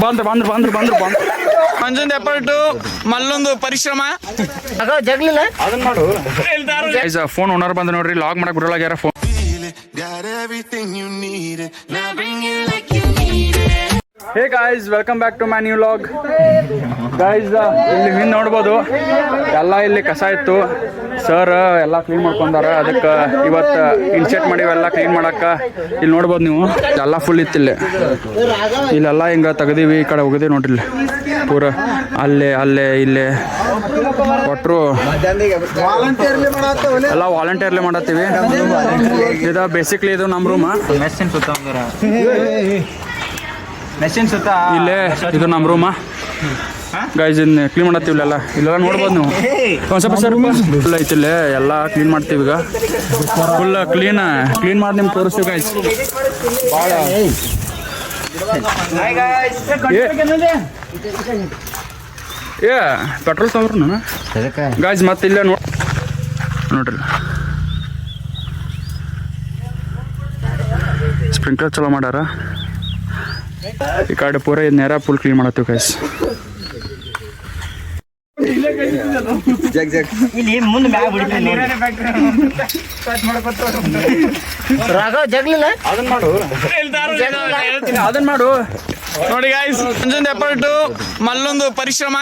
ಬಂದ್ರು ಬಂದ್ರು ಬಂದ್ರು ಬಂದ್ರು ಬಂದ್ರು ಮಂಜೊಂದು ಎಫರ್ಟು ಮಲ್ಲೊಂದು ಪರಿಶ್ರಮ ಜಗ್ಲಿಲ್ಲ ಅದನ್ನ ಮಾಡು. ಫೋನ್ ಓನರ್ ಬಂದು ನೋಡ್ರಿ, ಲಾಗ್ ಮಾಡಕ್ ಬರೋಲ್ಲ ಯಾರ phone. Hey guys, welcome back to my new vlog. Guys ಇಲ್ಲಿ ಹಿಂದೆ ನೋಡ್ಬೋದು ಎಲ್ಲ ಇಲ್ಲಿ ಕಸ ಇತ್ತು. ಸರ್ ಎಲ್ಲ ಕ್ಲೀನ್ ಮಾಡ್ಕೊಂಡಾರ. ಅದಕ್ಕೆ ಇವತ್ತು ಇನ್ಸೆಟ್ ಮಾಡಿವೆಲ್ಲ ಕ್ಲೀನ್ ಮಾಡಕ್ಕೆ. ಇಲ್ಲಿ ನೋಡ್ಬೋದು ನೀವು, ಎಲ್ಲ ಫುಲ್ ಇತ್ತು ಇಲ್ಲೆಲ್ಲ ಹಿಂಗೆ ತೆಗ್ದೀವಿ. ಈ ಕಡೆ ಹೋಗಿದ್ದೀವಿ ನೋಡ್ರಿ, ಇಲ್ಲಿ ಪೂರ ಅಲ್ಲೇ ಅಲ್ಲೇ ಇಲ್ಲೇ ಒಟ್ಟರು ಎಲ್ಲ ವಾಲಂಟಿಯರ್ಲಿ ಮಾಡತ್ತೀವಿ. ಇದು ಬೇಸಿಕ್ಲಿ ಇದು ನಮ್ಮ ರೂಮ್. ಇಲ್ಲೇ ಇದು ನಮ್ಮ ರೂಮ ಗೈಸ್. ಇನ್ನು ಕ್ಲೀನ್ ಮಾಡತ್ತೀವಿ ಇಲ್ಲೆಲ್ಲ. ಇಲ್ಲೆಲ್ಲ ನೋಡ್ಬೋದು ನೀವು. ಒಂದು ಸ್ವಲ್ಪ ಸರ್ ಫುಲ್ ಐತಿಲ್ಲೇ ಎಲ್ಲ ಕ್ಲೀನ್ ಮಾಡ್ತೀವಿ. ಈಗ ಫುಲ್ ಕ್ಲೀನ್ ಮಾಡಿ ನಿಮ್ಗೆ ತೋರಿಸ್ತೀವಿ ಗೈಸ್. ಭಾಳ ಏ ಪೆಟ್ರೋಲ್ ತಗೊಂಡ್ರು ನಾನು ಗಾಯ್ಸ್. ಮತ್ತೆ ಇಲ್ಲೇ ನೋಡ್ರಿ, ಸ್ಪ್ರಿಂಕ್ಲರ್ ಚಲೋ ಮಾಡ್ಯಾರ. ಈ ಕಡೆ ಪೂರ ಇದು ನೇರ ಫುಲ್ ಕ್ಲೀನ್ ಮಾಡತ್ತೀವಿ ಗೈಸ್. ಅದನ್ನ ಮಾಡು ನೋಡಿ ಗಾಯ್ಸ್, ಮಂಜೊಂದು ಎಫರ್ಟು ಮಲ್ಲೊಂದು ಪರಿಶ್ರಮ.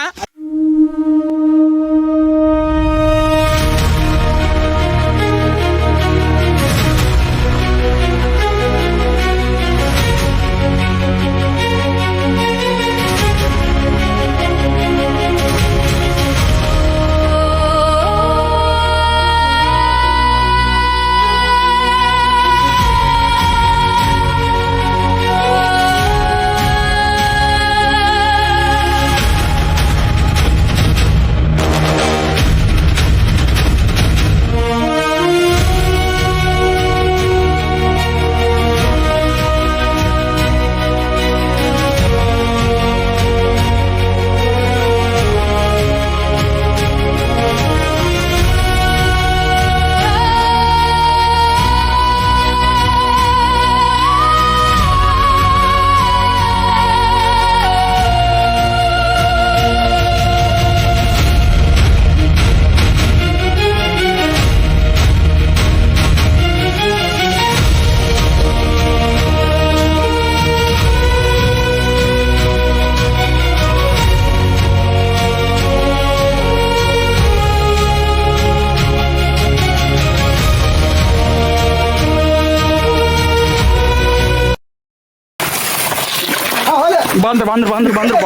ಬಂದ್ರು ಬಂದ್ರು ಬಂದ್ರು ಬಂದ್ರು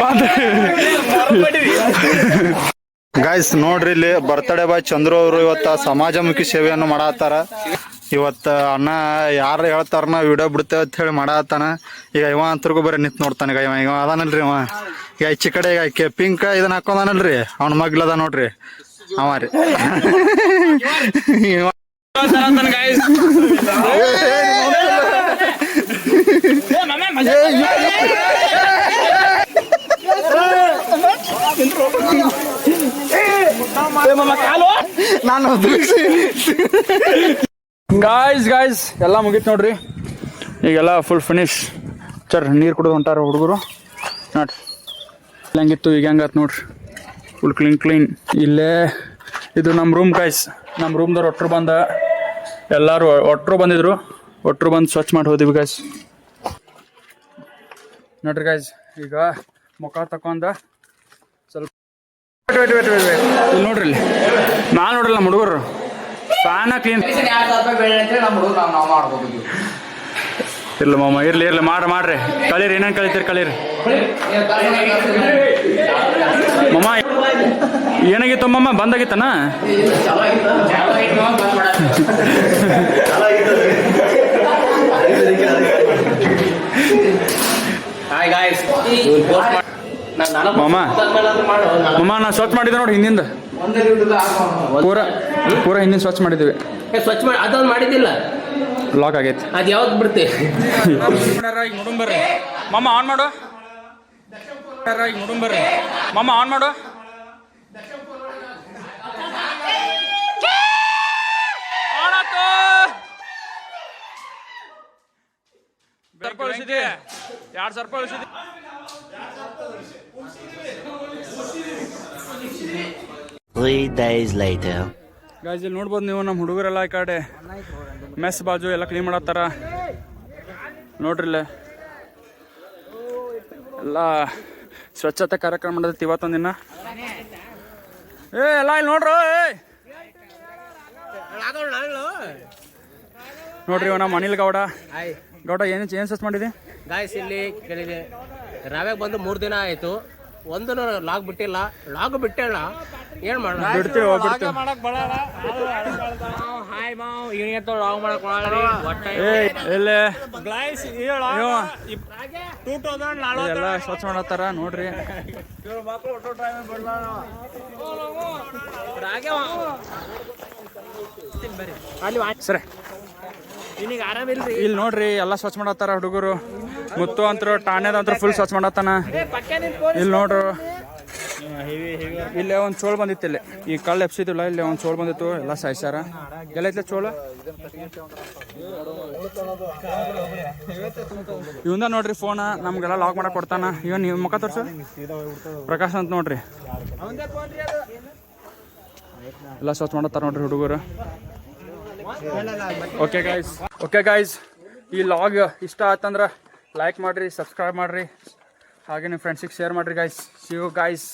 ಬಂದ್ರು ಗಾಯ್ಸ್. ನೋಡ್ರಿ, ಇಲ್ಲಿ ಬರ್ತಡೇ ಬಾಯ್ ಚಂದ್ರು ಅವರು ಇವತ್ತು ಸಮಾಜಮುಖಿ ಸೇವೆಯನ್ನು ಮಾಡತ್ತಾರ. ಇವತ್ತು ಅಣ್ಣ ಯಾರು ಹೇಳ್ತಾರನ ವಿಡಿಯೋ ಬಿಡ್ತೇವೆ ಅಂತ ಹೇಳಿ ಮಾಡತ್ತಾನ. ಈಗ ಇವ ಅಂತರ್ಗೂ ಬರೀ ನಿಂತು ನೋಡ್ತಾನೆ. ಈಗ ಇವ ಅದಾನಲ್ರಿ, ಇವ ಈಗ ಈಚೆ ಕಡೆ ಈಗ ಪಿಂಕ್ ಇದನ್ನ ಹಾಕೊಂಡಾನಲ್ರಿ, ಅವ್ನ ಮಗ್ಲದ ನೋಡ್ರಿ ಅವ ರೀ. ಗಾಯ್ಸ್ ಎಲ್ಲ ಮುಗೀತು ನೋಡ್ರಿ. ಈಗೆಲ್ಲ ಫುಲ್ ಫಿನಿಶ್. ನೀರು ಕುಡಿದು ಹೊಂಟಾರ ಹುಡುಗರು ನೋಡ್ರಿ. ಹೆಂಗಿತ್ತು ಈಗ ಹೆಂಗತ್ ನೋಡ್ರಿ, ಫುಲ್ ಕ್ಲೀನ್. ಇಲ್ಲೇ ಇದು ನಮ್ಮ ರೂಮ್ ಗಾಯ್ಸ್. ನಮ್ಮ ರೂಮ್ದವ್ರು ಎಲ್ಲರೂ ಒಟ್ಟರು ಬಂದಿದ್ರು. ಒಟ್ಟರು ಬಂದು ಸ್ವಚ್ಛ ಮಾಡಿ ಹೋದಿವಿ ಗಾಯ್ಸ್. ನೋಡ್ರಿ ಗಾಯ್ಸ್, ಈಗ ಮುಖ ತಕೊಂಡ ಸ್ವಲ್ಪ ಇಲ್ಲಿ ನೋಡ್ರಿ, ಇಲ್ಲಿ ನಾನು ನೋಡ್ರಿ ನಮ್ಮ ಹುಡುಗರು ಫ್ಯಾನ ಕ್ಲೀನ್ ಇರ್ಲಿ ಮಾಮ, ಇರ್ಲಿ ಮಾಡ್ರಿ. ಕಳೀರಿ, ಏನೇನು ಕಳಿತೀರಿ ಕಳೀರಿ ಮಮ್ಮ. ಏನಾಗಿತ್ತು ಮಮ್ಮ, ಬಂದಾಗಿತ್ತನ? ಮಮ್ಮ ನಾ ಸ್ವಚ್ಛ ಮಾಡಿದ್ದೆ ನೋಡಿ, ಹಿಂದಿಂದ ಪೂರ ಹಿಂದಿನ ಸ್ವಚ್ಛ ಮಾಡಿದ್ದೀವಿ. ಸ್ವಚ್ಛ ಮಾಡಿ ಅದೊಂದು ಮಾಡಿದ್ದಿಲ್ಲ, ಲಾಕ್ ಆಗೈತಿ. ಅದು ಯಾವ್ದು ಬಿಡ್ತೆ ಬರ್ರಿ ಮಮ್ಮ, ಆನ್ ಮಾಡು. ಬರ್ರಿ ಮಮ್ಮ, ಆನ್ ಮಾಡು. 3 days later. ಗಾಯ್ಸ್ ಇಲ್ಲಿ ನೋಡ್ಬೋದು ನೀವು ನಮ್ಮ ಹುಡುಗರೆಲ್ಲ ಈ ಕಡೆ ಮೆಸ್ ಬಾಜು ಎಲ್ಲ ಕ್ಲೀನ್ ಮಾಡತ್ತಾರ ನೋಡ್ರಿ ಇಲ್ಲೇ ಎಲ್ಲ ಸ್ವಚ್ಛತೆ ಕಾರ್ಯಕ್ರಮ ಮಾಡೈತಿ ಇವತ್ತೊಂದಿನ ಎಲ್ಲ ಇಲ್ಲಿ ನೋಡ್ರು ನೋಡ್ರಿ ಇವ ನಮ್ಮ ಅನಿಲ್ ಗೌಡ ಏನ್ ಸ್ವಚ್ಛ ಮಾಡಿದೆ ಗಾಯ್ಸ್ ಇಲ್ಲಿ ಕೇಳಿದೆ ರಾವ್ಯಾಗ ಬಂದು 3 ದಿನ ಆಯ್ತು ಒಂದು ಲಾಗ್ ಬಿಟ್ಟಿಲ್ಲ ಲಾಗ್ ಬಿಟ್ಟಿಲ್ಲ ಏನ್ ಮಾಡೋಣ ಬಿಡ್ತೀವಿ ಹೋಗ್ಬಿಡ್ತೀವಿ ಎಲ್ಲ ಸ್ವಚ್ಛ ಮಾಡತ್ತಾರ ನೋಡ್ರಿ ಸರಿ ಇಲ್ಲಿ ನೋಡ್ರಿ ಎಲ್ಲ ಸ್ವಚ್ಛ ಮಾಡತ್ತಾರ ಹುಡುಗರು ಮುತ್ತು ಅಂತರು ಠಾಣೆದಂತ್ರ ಫುಲ್ ಸ್ವಚ್ಛ ಮಾಡತ್ತಾನ ಇಲ್ಲಿ ನೋಡ್ರು ಇಲ್ಲೇ ಒಂದು ಚೋಳು ಬಂದಿತ್ತು ಇಲ್ಲಿ ಈ ಕಳ್ಳು ಎಪ್ಸಿದಿಲ್ಲ ಇಲ್ಲಿ ಒಂದು ಚೋಳು ಬಂದಿತ್ತು ಎಲ್ಲ ಸಾಯ್ಸಾರ ಎಲ್ಲೈತ್ಲೆ ಚೋಳು ಇವಂದ ನೋಡ್ರಿ ಫೋನ್ ನಮ್ಗೆಲ್ಲ ಲಾಕ್ ಮಾಡಕ್ ಕೊಡ್ತಾನ ಇವನ್ ನೀವು ಮುಖ ತೋರ್ಸು ಪ್ರಕಾಶ್ ಅಂತ ನೋಡ್ರಿ ಎಲ್ಲ ಸ್ವಚ್ಛ ಮಾಡತ್ತಾರ ನೋಡ್ರಿ ಹುಡುಗರು ಓಕೆ ಗೈಸ್ ಈ ಲಾಗ್ ಇಷ್ಟ ಆತಂದ್ರೆ ಲೈಕ್ ಮಾಡಿರಿ ಸಬ್ಸ್ಕ್ರೈಬ್ ಮಾಡಿರಿ ಹಾಗೆ ನಿಮ್ಮ ಫ್ರೆಂಡ್ಸಿಗೆ ಶೇರ್ ಮಾಡಿರಿ ಗೈಸ್ ಸಿ ಯು ಗೈಸ್